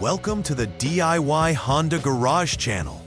Welcome to the DIY Honda Garage channel.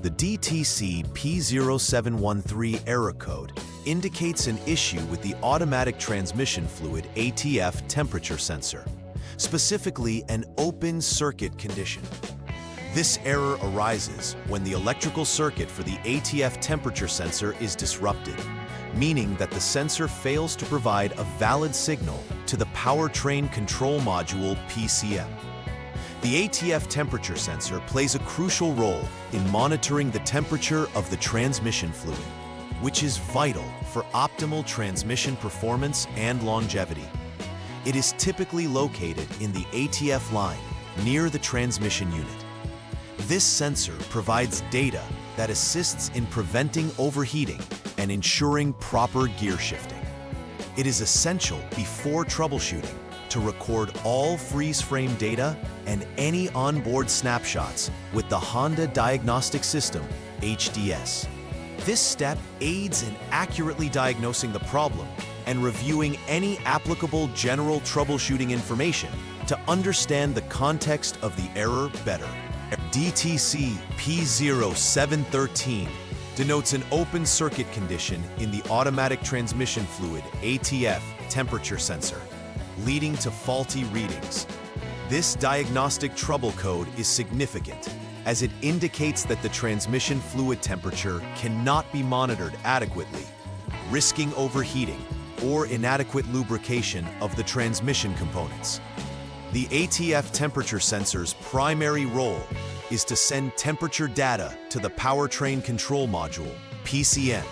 The DTC P0713 error code indicates an issue with the automatic transmission fluid ATF temperature sensor, specifically an open circuit condition. This error arises when the electrical circuit for the ATF temperature sensor is disrupted, meaning that the sensor fails to provide a valid signal to the powertrain control module PCM. The ATF temperature sensor plays a crucial role in monitoring the temperature of the transmission fluid, which is vital for optimal transmission performance and longevity. It is typically located in the ATF line near the transmission unit. This sensor provides data that assists in preventing overheating and ensuring proper gear shifting. It is essential before troubleshooting to record all freeze frame data and any onboard snapshots with the Honda Diagnostic System, HDS. This step aids in accurately diagnosing the problem and reviewing any applicable general troubleshooting information to understand the context of the error better. DTC P0713 denotes an open circuit condition in the automatic transmission fluid ATF temperature sensor, leading to faulty readings. This diagnostic trouble code is significant as it indicates that the transmission fluid temperature cannot be monitored adequately, risking overheating or inadequate lubrication of the transmission components. The ATF temperature sensor's primary role is to send temperature data to the powertrain control module, PCM,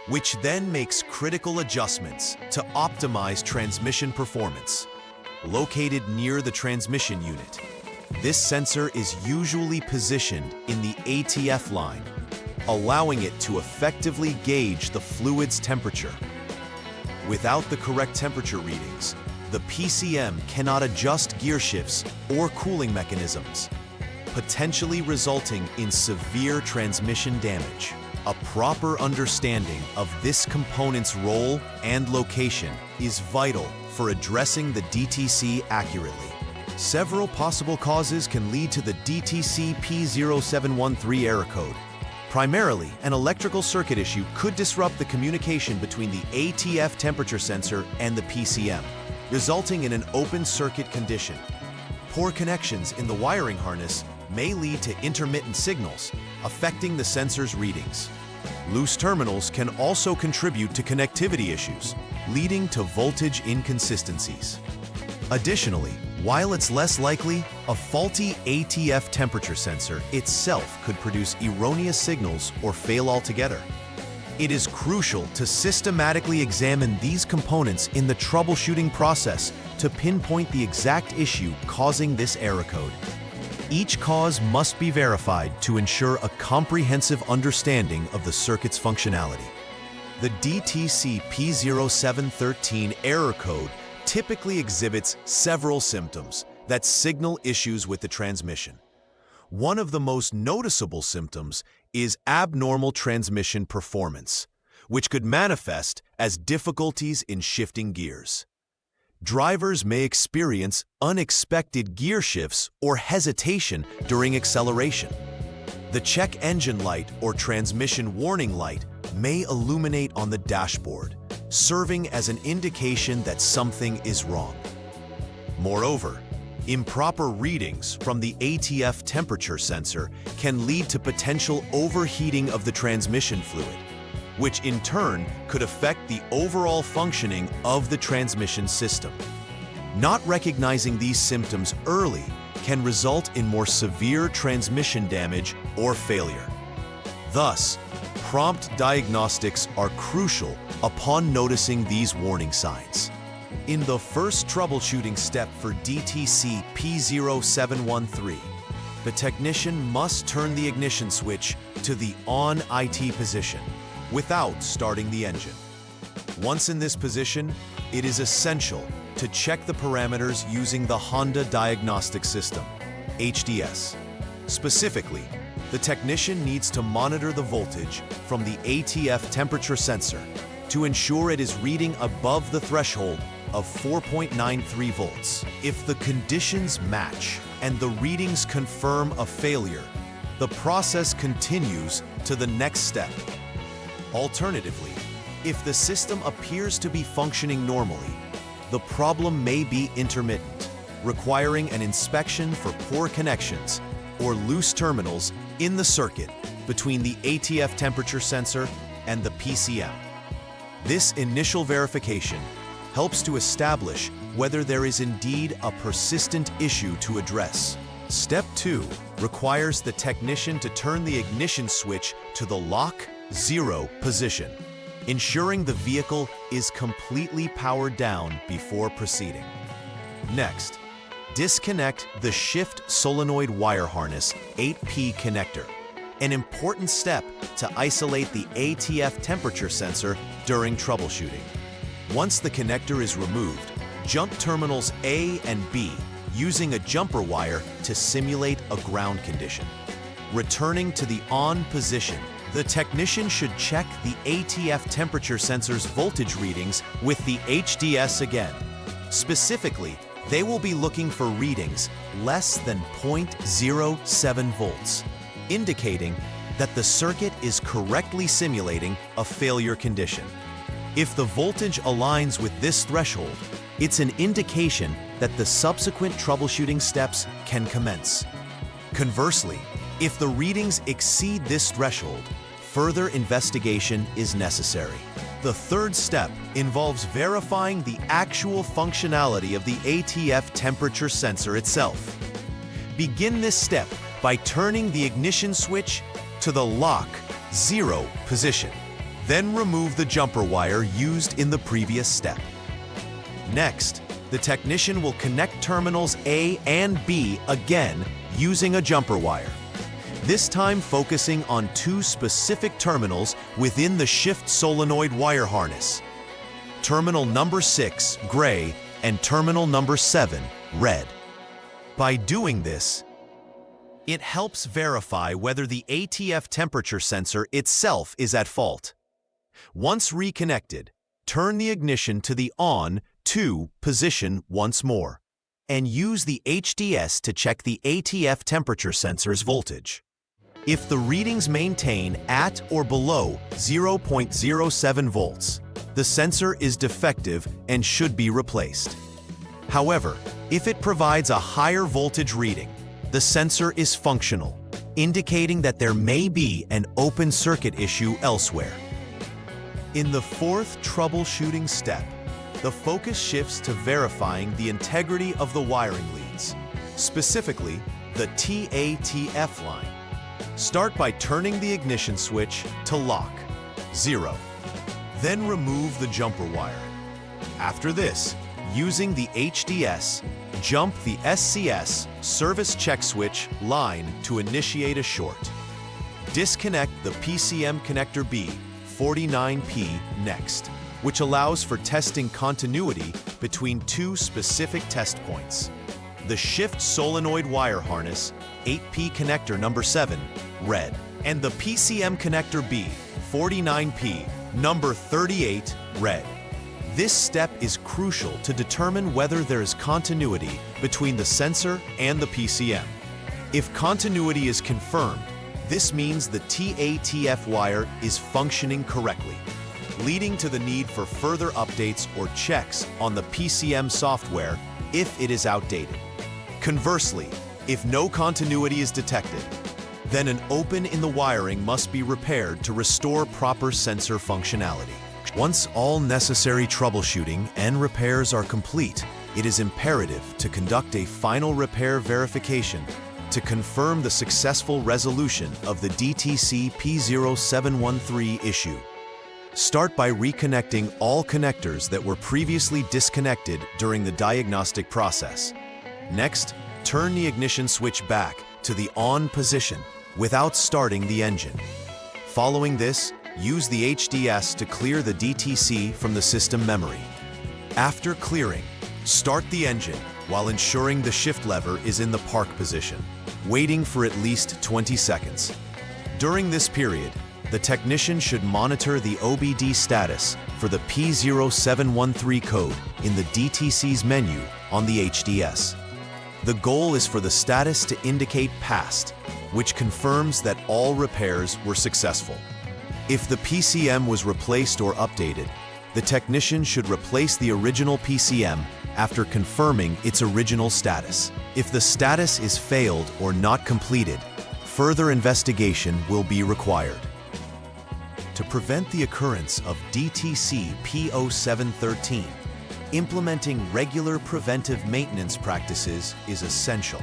which then makes critical adjustments to optimize transmission performance. Located near the transmission unit, this sensor is usually positioned in the ATF line, allowing it to effectively gauge the fluid's temperature. Without the correct temperature readings, the PCM cannot adjust gear shifts or cooling mechanisms, potentially resulting in severe transmission damage. A proper understanding of this component's role and location is vital for addressing the DTC accurately. Several possible causes can lead to the DTC P0713 error code. Primarily, an electrical circuit issue could disrupt the communication between the ATF temperature sensor and the PCM, resulting in an open circuit condition. Poor connections in the wiring harness may lead to intermittent signals, affecting the sensor's readings. Loose terminals can also contribute to connectivity issues, leading to voltage inconsistencies. Additionally, while it's less likely, a faulty ATF temperature sensor itself could produce erroneous signals or fail altogether. It is crucial to systematically examine these components in the troubleshooting process to pinpoint the exact issue causing this error code. Each cause must be verified to ensure a comprehensive understanding of the circuit's functionality. The DTC P0713 error code typically exhibits several symptoms that signal issues with the transmission. One of the most noticeable symptoms is abnormal transmission performance, which could manifest as difficulties in shifting gears. Drivers may experience unexpected gear shifts or hesitation during acceleration. The check engine light or transmission warning light may illuminate on the dashboard, serving as an indication that something is wrong. Moreover, improper readings from the ATF temperature sensor can lead to potential overheating of the transmission fluid, which in turn could affect the overall functioning of the transmission system. Not recognizing these symptoms early can result in more severe transmission damage or failure. Thus, prompt diagnostics are crucial upon noticing these warning signs. In the first troubleshooting step for DTC P0713, the technician must turn the ignition switch to the on IT position without starting the engine. Once in this position, it is essential to check the parameters using the Honda Diagnostic System, HDS. Specifically, the technician needs to monitor the voltage from the ATF temperature sensor to ensure it is reading above the threshold of 4.93 volts. If the conditions match and the readings confirm a failure, the process continues to the next step. Alternatively, if the system appears to be functioning normally, the problem may be intermittent, requiring an inspection for poor connections or loose terminals in the circuit between the ATF temperature sensor and the PCM. This initial verification helps to establish whether there is indeed a persistent issue to address. Step 2 requires the technician to turn the ignition switch to the lock 0 position, ensuring the vehicle is completely powered down before proceeding. Next, disconnect the shift solenoid wire harness 8P connector, an important step to isolate the ATF temperature sensor during troubleshooting. Once the connector is removed, jump terminals A and B using a jumper wire to simulate a ground condition. Returning to the on position, the technician should check the ATF temperature sensor's voltage readings with the HDS again. Specifically, they will be looking for readings less than 0.07 volts, indicating that the circuit is correctly simulating a failure condition. If the voltage aligns with this threshold, it's an indication that the subsequent troubleshooting steps can commence. Conversely, if the readings exceed this threshold, further investigation is necessary. The third step involves verifying the actual functionality of the ATF temperature sensor itself. Begin this step by turning the ignition switch to the lock 0 position. Then remove the jumper wire used in the previous step. Next, the technician will connect terminals A and B again using a jumper wire, this time focusing on 2 specific terminals within the shift solenoid wire harness. Terminal number 6, gray, and terminal number 7, red. By doing this, it helps verify whether the ATF temperature sensor itself is at fault. Once reconnected, turn the ignition to the on 2 position once more, and use the HDS to check the ATF temperature sensor's voltage. If the readings maintain at or below 0.07 volts, the sensor is defective and should be replaced. However, if it provides a higher voltage reading, the sensor is functional, indicating that there may be an open circuit issue elsewhere. In the fourth troubleshooting step, the focus shifts to verifying the integrity of the wiring leads, specifically the TATF line. Start by turning the ignition switch to lock 0. Then remove the jumper wire. After this, using the HDS, jump the SCS service check switch line to initiate a short. Disconnect the PCM connector B 49P next, which allows for testing continuity between 2 specific test points. The shift solenoid wire harness 8P connector number 7, red, and the PCM connector B 49P number 38, red. This step is crucial to determine whether there is continuity between the sensor and the PCM. If continuity is confirmed, this means the TATF wire is functioning correctly, leading to the need for further updates or checks on the PCM software if it is outdated. Conversely, if no continuity is detected, then an open in the wiring must be repaired to restore proper sensor functionality. Once all necessary troubleshooting and repairs are complete, it is imperative to conduct a final repair verification to confirm the successful resolution of the DTC P0713 issue. Start by reconnecting all connectors that were previously disconnected during the diagnostic process. Next, turn the ignition switch back to the on position without starting the engine. Following this, use the HDS to clear the DTC from the system memory. After clearing, start the engine while ensuring the shift lever is in the park position, waiting for at least 20 seconds. During this period, the technician should monitor the OBD status for the P0713 code in the DTC's menu on the HDS. The goal is for the status to indicate passed, which confirms that all repairs were successful. If the PCM was replaced or updated, the technician should replace the original PCM after confirming its original status. If the status is failed or not completed, further investigation will be required. To prevent the occurrence of DTC P0713, implementing regular preventive maintenance practices is essential.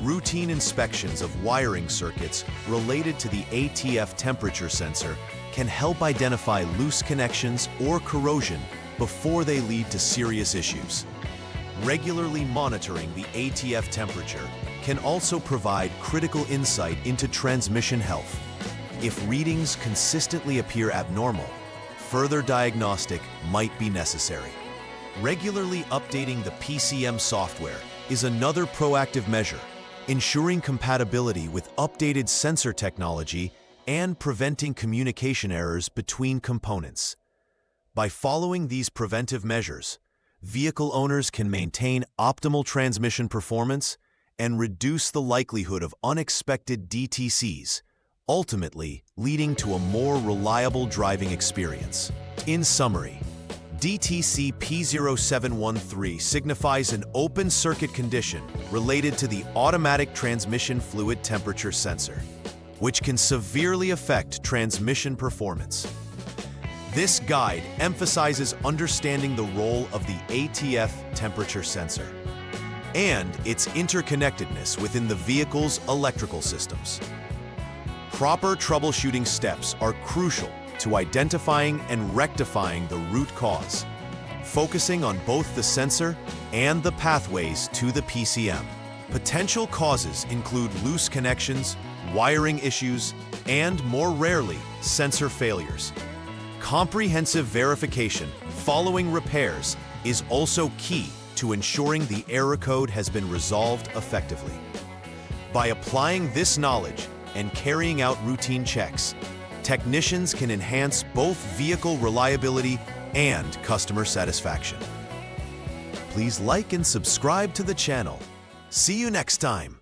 Routine inspections of wiring circuits related to the ATF temperature sensor can help identify loose connections or corrosion before they lead to serious issues. Regularly monitoring the ATF temperature can also provide critical insight into transmission health. If readings consistently appear abnormal, further diagnostic might be necessary. Regularly updating the PCM software is another proactive measure, ensuring compatibility with updated sensor technology and preventing communication errors between components. By following these preventive measures, vehicle owners can maintain optimal transmission performance and reduce the likelihood of unexpected DTCs, ultimately leading to a more reliable driving experience. In summary, DTC P0713 signifies an open circuit condition related to the automatic transmission fluid temperature sensor, which can severely affect transmission performance. This guide emphasizes understanding the role of the ATF temperature sensor and its interconnectedness within the vehicle's electrical systems. Proper troubleshooting steps are crucial to identifying and rectifying the root cause, focusing on both the sensor and the pathways to the PCM. Potential causes include loose connections, wiring issues, and, more rarely, sensor failures. Comprehensive verification following repairs is also key to ensuring the error code has been resolved effectively. By applying this knowledge and carrying out routine checks, technicians can enhance both vehicle reliability and customer satisfaction. Please like and subscribe to the channel. See you next time.